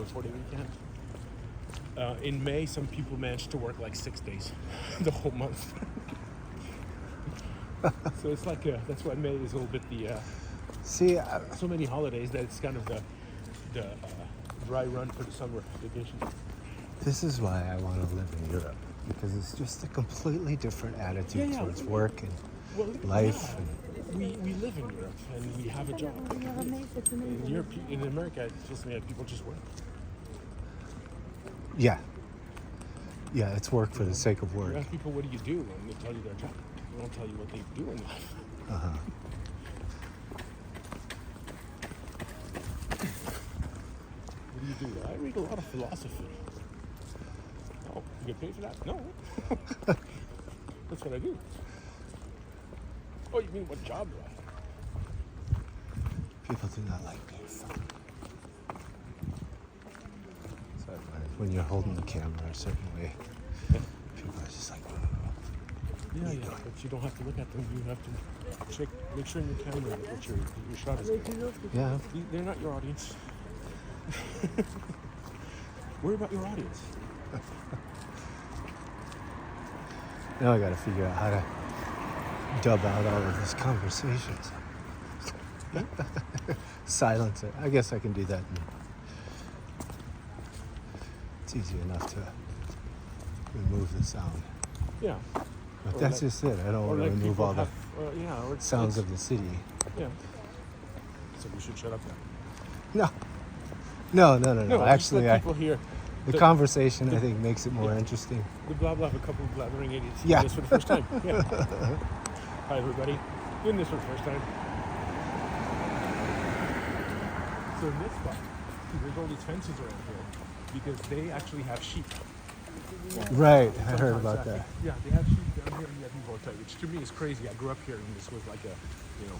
4-day weekend. In May, some people managed to work like 6 days, the whole month. So it's like that's why May is a little bit the so many holidays that it's kind of the dry run for the summer vacation. this is why I want to live in Europe, because it's just a completely different attitude towards work and life. Yeah. We live in Europe and we have a job. In Europe, in America, it's just people just work. Yeah, it's work for the sake of work. You ask people, what do you do? And they tell you their job. They don't tell you what they do in life. What do you do? I read a lot of philosophy. Oh, you get paid for that? No. That's what I do. Oh, you mean what job do I have? People do not like being funny. So when you're holding the camera a certain way, people are just like, Yeah, but you don't have to look at them. You have to check, make sure in your camera that your shot is good. yeah. They're not your audience. Worry about your audience. Now I got to figure out how to dub out all of these conversations. Silence it. I guess I can do that. It's easy enough to remove the sound. Yeah. But that's just it. I don't want to remove all the sounds of the city. Yeah. So we should shut up now. No. Actually, people here. The conversation, I think, makes it more interesting. The blah blah, a couple of blabbering idiots. Yeah. Doing this for the first time. Yeah. Hi, everybody. Doing this for the first time. So in this spot, there's all these fences around here because they actually have sheep. Right, I heard about that. Yeah, they have sheep down here and you have people outside, which to me is crazy. I grew up here and this was like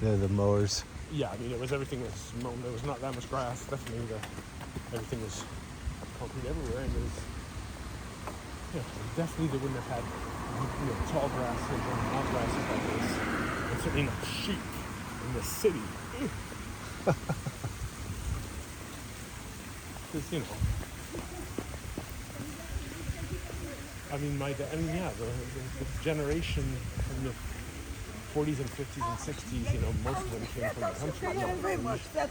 They're the mowers. Yeah, I mean, everything was mown. There was not that much grass. Definitely, everything was concrete everywhere, and definitely they wouldn't have had tall grass and long grasses like this, and certainly not sheep in the city. Because the generation from the 40s and 50s and 60s, most of them came from the country.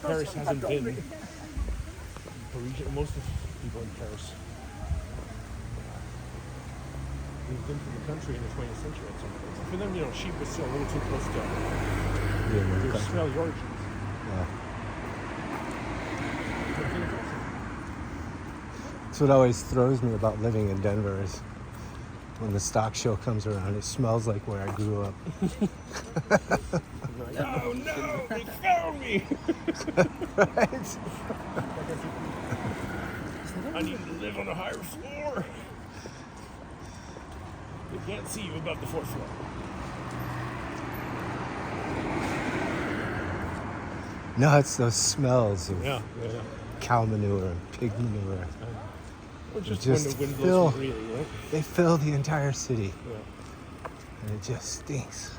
Paris hasn't been Parisian. Most of the people in Paris moved into the country in the 20th century at some point. For them, sheep was still a little too close to their smelly origins. Yeah. That's what always throws me about living in Denver is when the stock show comes around, it smells like where I grew up. Oh no, they found me! Right? I need to live on a higher floor. They can't see you above the 4th floor. No, it's those smells of Yeah. cow manure and pig manure. Or just Just when the wind fill- blows freely, right? They fill the entire city, Yeah. and it just stinks.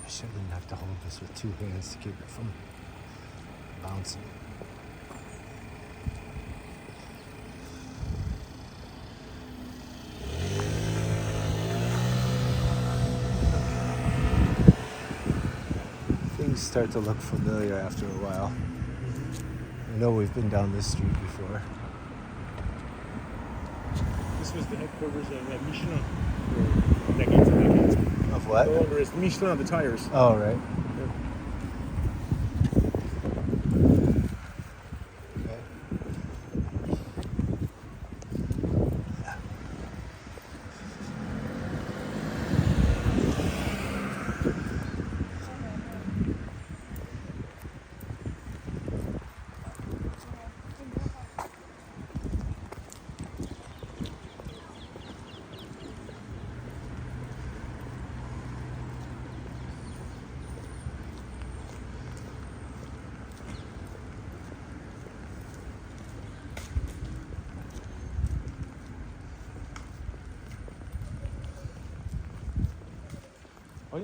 I shouldn't have to hold this with 2 hands to keep it from bouncing. Things start to look familiar after a while. I know we've been down this street before. This was the headquarters of Michelin for decades and decades. Of what? No longer is Michelin the tires. Oh, right.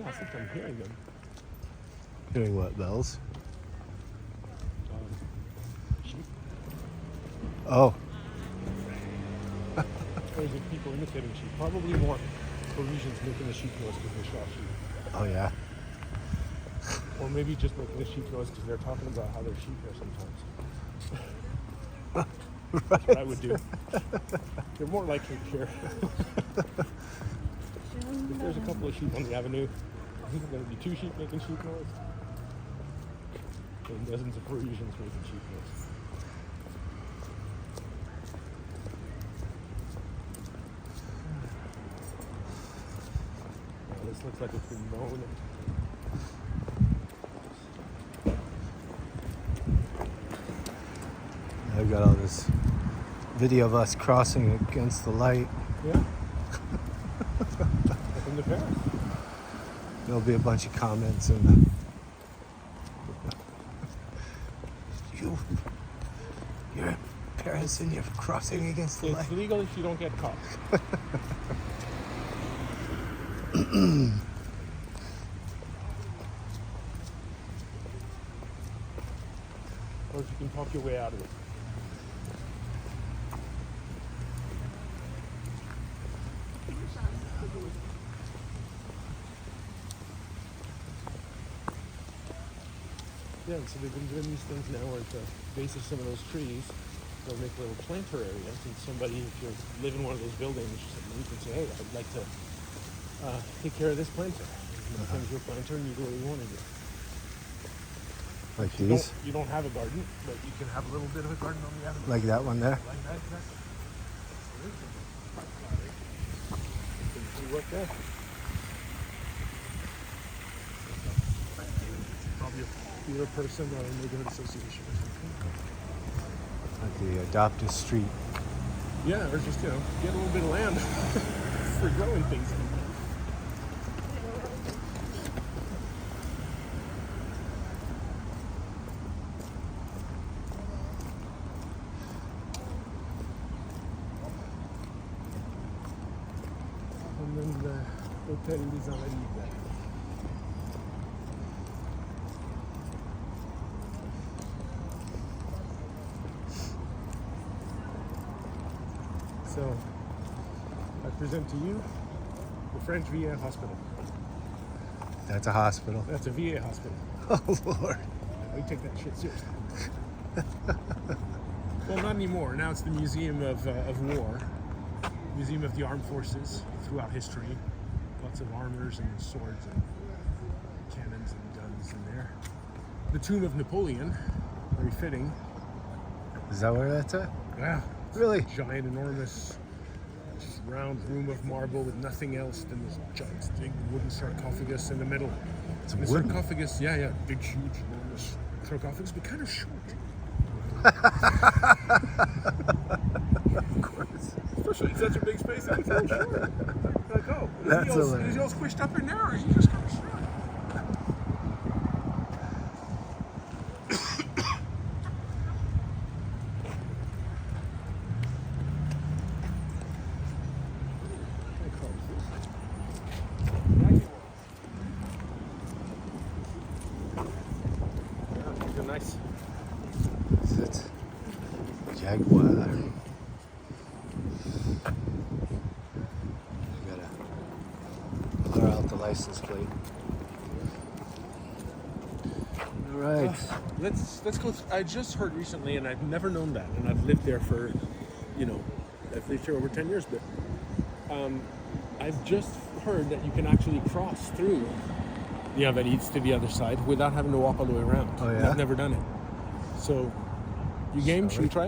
Yeah, I think I'm hearing them. Hearing what, bells? Sheep. Oh, Or is it people imitating sheep? Probably more Parisians making the sheep noise because they shot sheep. oh yeah. Or maybe just making the sheep noise because they're talking about how their sheep are sometimes. That's what I would do. They're more likely here. If there's a couple of sheep on the avenue, I think there's going to be 2 sheep making sheep noise. And dozens of Parisians making sheep noise. Now, this looks like it's been mown. I've got all this video of us crossing against the light. Yeah. Welcome to Paris. There'll be a bunch of comments and you're in Paris and you're crossing against the light. It's legal if you don't get caught. Or if you can talk your way out of it. Yeah, and so they've been doing these things now where at the base of some of those trees, they'll make little planter areas, and somebody, if you live in one of those buildings, you can say, hey, I'd like to take care of this planter. And it becomes your planter and you do what you want to do. Like You these? don't, you don't have a garden, but you can have a little bit of a garden on the avenue. Like that one there? Like that, exactly. What there? Probably if you're a person or a neighborhood association or something. Like the adopt a street. Yeah, or just, get a little bit of land for growing things. And then the Hotel des Invalides. So, I present to you the French VA hospital. That's a hospital. That's a VA hospital. Oh Lord. We take that shit seriously. Well, not anymore. Now it's the Museum of War, Museum of the Armed Forces throughout history. Lots of armors and swords and cannons and guns in there. The tomb of Napoleon, very fitting. Is that where that's at? Yeah. Really? Giant, enormous, just round room of marble with nothing else than this giant, big wooden sarcophagus in the middle. It's The wooden. sarcophagus, yeah, big, huge, enormous sarcophagus, but kind of short. Of course. Especially in such a big space, it's a little short. Like, oh, That's is hilarious. he all squished up in there, or is he just kind of short? These are nice. Is it Jaguar? I gotta blur out the license plate. All right. Let's go. I just heard recently, and I've never known that, and I've lived there for, I've lived here over 10 years, but I've just heard that you can actually cross through the Invalides to the other side without having to walk all the way around. Oh, yeah? I've never done it. So, you game? Should we try it?